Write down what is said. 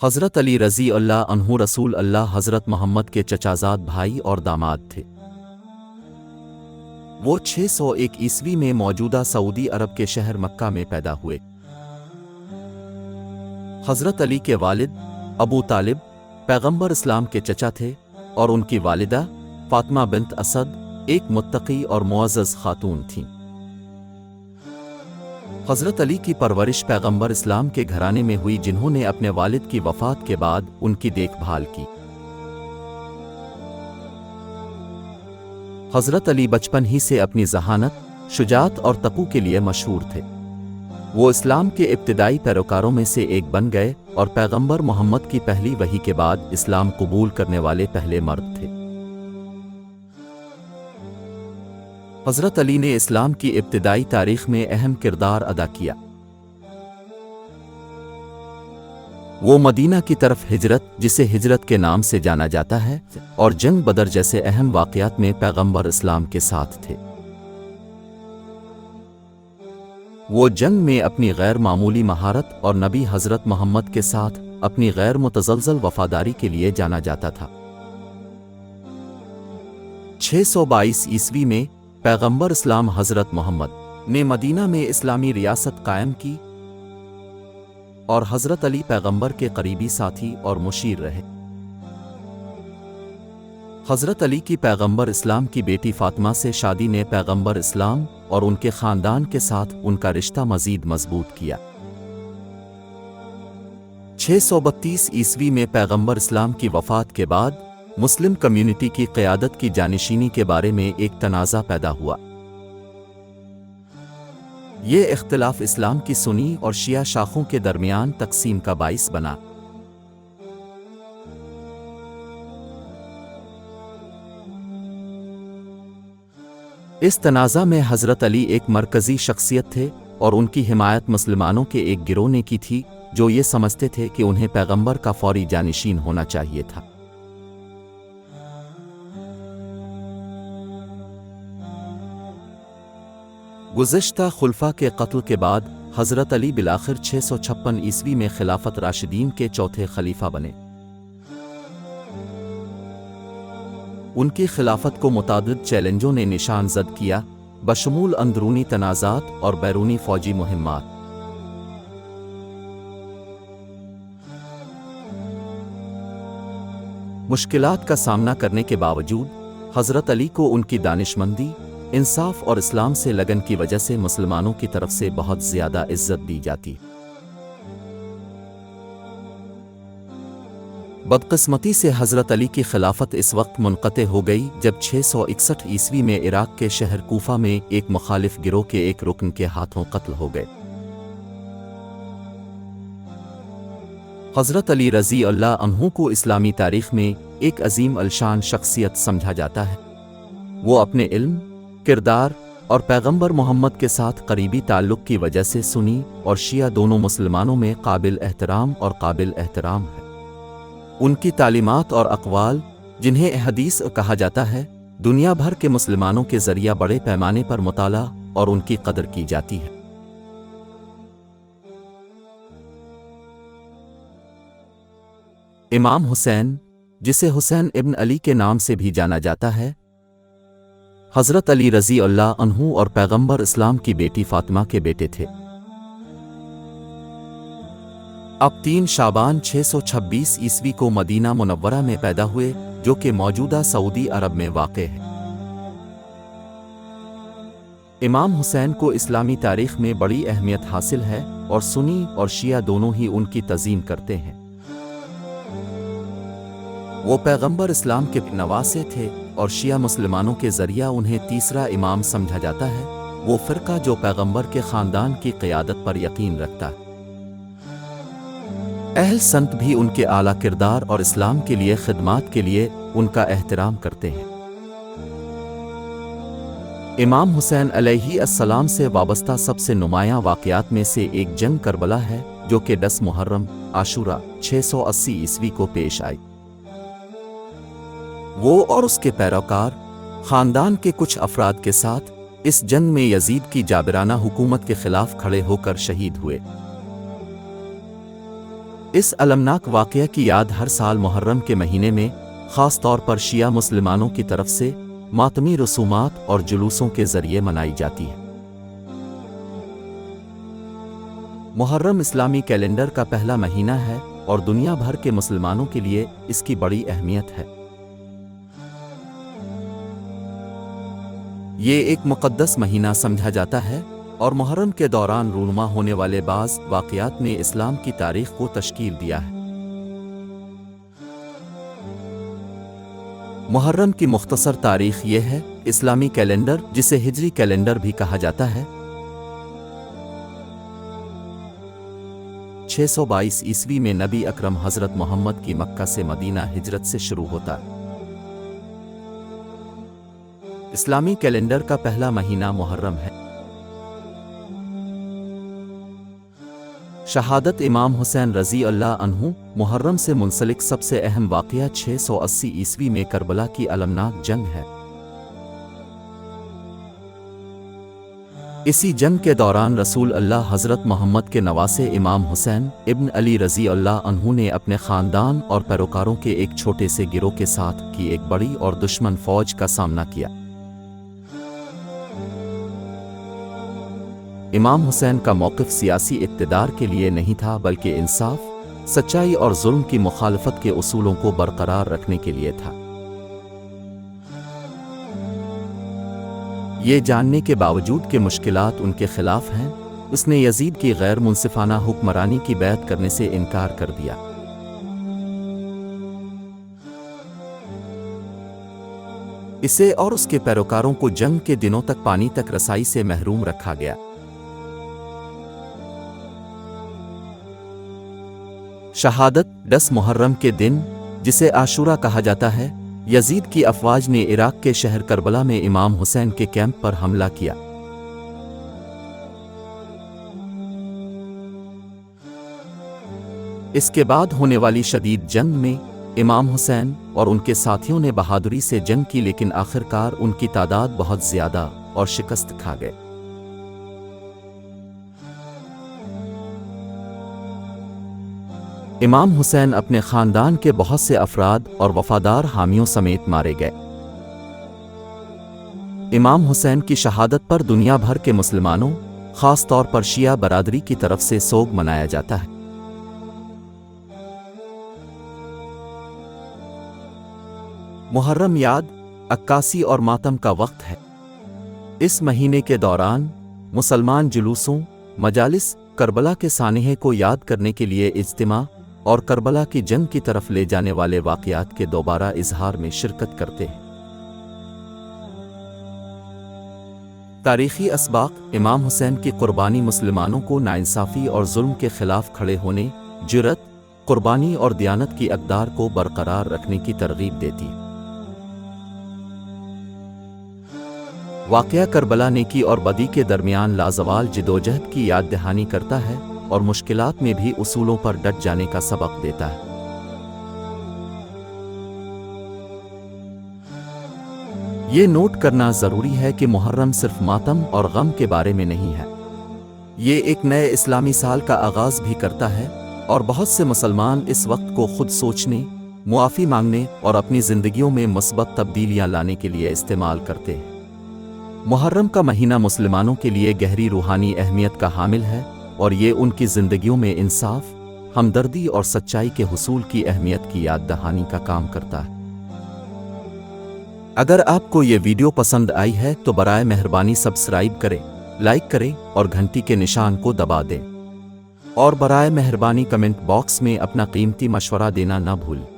حضرت علی رضی اللہ عنہ رسول اللہ حضرت محمد کے چچازاد بھائی اور داماد تھے۔ وہ 601 عیسوی میں موجودہ سعودی عرب کے شہر مکہ میں پیدا ہوئے۔ حضرت علی کے والد ابو طالب پیغمبر اسلام کے چچا تھے اور ان کی والدہ فاطمہ بنت اسد ایک متقی اور معزز خاتون تھیں۔ حضرت علی کی پرورش پیغمبر اسلام کے گھرانے میں ہوئی، جنہوں نے اپنے والد کی وفات کے بعد ان کی دیکھ بھال کی۔ حضرت علی بچپن ہی سے اپنی ذہانت، شجاعت اور تقوی کے لیے مشہور تھے۔ وہ اسلام کے ابتدائی پیروکاروں میں سے ایک بن گئے اور پیغمبر محمد کی پہلی وحی کے بعد اسلام قبول کرنے والے پہلے مرد تھے۔ حضرت علی نے اسلام کی ابتدائی تاریخ میں اہم کردار ادا کیا۔ وہ مدینہ کی طرف ہجرت، جسے ہجرت کے نام سے جانا جاتا ہے، اور جنگ بدر جیسے اہم واقعات میں پیغمبر اسلام کے ساتھ تھے۔ وہ جنگ میں اپنی غیر معمولی مہارت اور نبی حضرت محمد کے ساتھ اپنی غیر متزلزل وفاداری کے لیے جانا جاتا تھا۔ 622 عیسوی میں پیغمبر اسلام حضرت محمد نے مدینہ میں اسلامی ریاست قائم کی اور حضرت علی پیغمبر کے قریبی ساتھی اور مشیر رہے۔ حضرت علی کی پیغمبر اسلام کی بیٹی فاطمہ سے شادی نے پیغمبر اسلام اور ان کے خاندان کے ساتھ ان کا رشتہ مزید مضبوط کیا۔ 632 عیسوی میں پیغمبر اسلام کی وفات کے بعد مسلم کمیونٹی کی قیادت کی جانشینی کے بارے میں ایک تنازع پیدا ہوا۔ یہ اختلاف اسلام کی سنی اور شیعہ شاخوں کے درمیان تقسیم کا باعث بنا۔ اس تنازع میں حضرت علی ایک مرکزی شخصیت تھے اور ان کی حمایت مسلمانوں کے ایک گروہ نے کی تھی جو یہ سمجھتے تھے کہ انہیں پیغمبر کا فوری جانشین ہونا چاہیے تھا۔ گزشتہ خلفاء کے قتل کے بعد حضرت علی بالآخر 656 عیسوی میں خلافت راشدین کے چوتھے خلیفہ بنے۔ ان کی خلافت کو متعدد چیلنجوں نے نشان زد کیا، بشمول اندرونی تنازعات اور بیرونی فوجی مہمات۔ مشکلات کا سامنا کرنے کے باوجود حضرت علی کو ان کی دانشمندی، انصاف اور اسلام سے لگن کی وجہ سے مسلمانوں کی طرف سے بہت زیادہ عزت دی جاتی۔ بدقسمتی سے حضرت علی کی خلافت اس وقت منقطع ہو گئی جب 661 عیسوی میں عراق کے شہر کوفہ میں ایک مخالف گروہ کے ایک رکن کے ہاتھوں قتل ہو گئے۔ حضرت علی رضی اللہ عنہ کو اسلامی تاریخ میں ایک عظیم الشان شخصیت سمجھا جاتا ہے۔ وہ اپنے علم، کردار اور پیغمبر محمد کے ساتھ قریبی تعلق کی وجہ سے سنی اور شیعہ دونوں مسلمانوں میں قابل احترام ہے۔ ان کی تعلیمات اور اقوال، جنہیں حدیث کہا جاتا ہے، دنیا بھر کے مسلمانوں کے ذریعہ بڑے پیمانے پر مطالعہ اور ان کی قدر کی جاتی ہے۔ امام حسین، جسے حسین ابن علی کے نام سے بھی جانا جاتا ہے، حضرت علی رضی اللہ عنہ اور پیغمبر اسلام کی بیٹی فاطمہ کے بیٹے تھے۔ اب 3 شعبان 626 عیسوی کو مدینہ منورہ میں پیدا ہوئے، جو کہ موجودہ سعودی عرب میں واقع ہے۔ امام حسین کو اسلامی تاریخ میں بڑی اہمیت حاصل ہے اور سنی اور شیعہ دونوں ہی ان کی تعظیم کرتے ہیں۔ وہ پیغمبر اسلام کے نواسے تھے اور شیعہ مسلمانوں کے ذریعہ انہیں تیسرا امام سمجھا جاتا ہے، وہ فرقہ جو پیغمبر کے خاندان کی قیادت پر یقین رکھتا ہے۔ اہل سنت بھی ان کے اعلیٰ کردار اور اسلام کے لیے خدمات کے لیے ان کا احترام کرتے ہیں۔ امام حسین علیہ السلام سے وابستہ سب سے نمایاں واقعات میں سے ایک جنگ کربلا ہے، جو کہ 10 محرم عاشورہ 680 عیسوی کو پیش آئی۔ وہ اور اس کے پیروکار خاندان کے کچھ افراد کے ساتھ اس جنگ میں یزید کی جابرانہ حکومت کے خلاف کھڑے ہو کر شہید ہوئے۔ اس المناک واقعہ کی یاد ہر سال محرم کے مہینے میں خاص طور پر شیعہ مسلمانوں کی طرف سے ماتمی رسومات اور جلوسوں کے ذریعے منائی جاتی ہے۔ محرم اسلامی کیلنڈر کا پہلا مہینہ ہے اور دنیا بھر کے مسلمانوں کے لیے اس کی بڑی اہمیت ہے۔ یہ ایک مقدس مہینہ سمجھا جاتا ہے اور محرم کے دوران رونما ہونے والے بعض واقعات نے اسلام کی تاریخ کو تشکیل دیا ہے۔ محرم کی مختصر تاریخ یہ ہے: اسلامی کیلنڈر، جسے ہجری کیلنڈر بھی کہا جاتا ہے، 622 عیسوی میں نبی اکرم حضرت محمد کی مکہ سے مدینہ ہجرت سے شروع ہوتا ہے۔ اسلامی کیلنڈر کا پہلا مہینہ محرم ہے۔ شہادت امام حسین رضی اللہ عنہ محرم سے منسلک سب سے اہم واقعہ 680 عیسوی میں کربلا کی المناک جنگ ہے۔ اسی جنگ کے دوران رسول اللہ حضرت محمد کے نواسے امام حسین ابن علی رضی اللہ عنہ نے اپنے خاندان اور پیروکاروں کے ایک چھوٹے سے گروہ کے ساتھ کی ایک بڑی اور دشمن فوج کا سامنا کیا۔ امام حسین کا موقف سیاسی اقتدار کے لیے نہیں تھا، بلکہ انصاف، سچائی اور ظلم کی مخالفت کے اصولوں کو برقرار رکھنے کے لیے تھا۔ یہ جاننے کے باوجود کہ مشکلات ان کے خلاف ہیں، اس نے یزید کی غیر منصفانہ حکمرانی کی بیعت کرنے سے انکار کر دیا۔ اسے اور اس کے پیروکاروں کو جنگ کے دنوں تک پانی تک رسائی سے محروم رکھا گیا۔ شہادت 10 محرم کے دن، جسے عاشورہ کہا جاتا ہے، یزید کی افواج نے عراق کے شہر کربلا میں امام حسین کے کیمپ پر حملہ کیا۔ اس کے بعد ہونے والی شدید جنگ میں امام حسین اور ان کے ساتھیوں نے بہادری سے جنگ کی، لیکن آخرکار ان کی تعداد بہت زیادہ اور شکست کھا گئے۔ امام حسین اپنے خاندان کے بہت سے افراد اور وفادار حامیوں سمیت مارے گئے۔ امام حسین کی شہادت پر دنیا بھر کے مسلمانوں، خاص طور پر شیعہ برادری کی طرف سے سوگ منایا جاتا ہے۔ محرم یاد، عکاسی اور ماتم کا وقت ہے۔ اس مہینے کے دوران مسلمان جلوسوں، مجالس، کربلا کے سانحے کو یاد کرنے کے لیے اجتماع اور کربلا کی جنگ کی طرف لے جانے والے واقعات کے دوبارہ اظہار میں شرکت کرتے ہیں۔ تاریخی اسباق: امام حسین کی قربانی مسلمانوں کو ناانصافی اور ظلم کے خلاف کھڑے ہونے، جرأت، قربانی اور دیانت کی اقدار کو برقرار رکھنے کی ترغیب دیتی۔ واقعہ کربلا نیکی اور بدی کے درمیان لازوال جدوجہد کی یاد دہانی کرتا ہے اور مشکلات میں بھی اصولوں پر ڈٹ جانے کا سبق دیتا ہے۔ یہ نوٹ کرنا ضروری ہے کہ محرم صرف ماتم اور غم کے بارے میں نہیں ہے، یہ ایک نئے اسلامی سال کا آغاز بھی کرتا ہے، اور بہت سے مسلمان اس وقت کو خود سوچنے، معافی مانگنے اور اپنی زندگیوں میں مثبت تبدیلیاں لانے کے لیے استعمال کرتے ہیں۔ محرم کا مہینہ مسلمانوں کے لیے گہری روحانی اہمیت کا حامل ہے، اور یہ ان کی زندگیوں میں انصاف، ہمدردی اور سچائی کے حصول کی اہمیت کی یاد دہانی کا کام کرتا ہے۔ اگر آپ کو یہ ویڈیو پسند آئی ہے تو برائے مہربانی سبسکرائب کریں، لائک کریں اور گھنٹی کے نشان کو دبا دیں، اور برائے مہربانی کمنٹ باکس میں اپنا قیمتی مشورہ دینا نہ بھولیں۔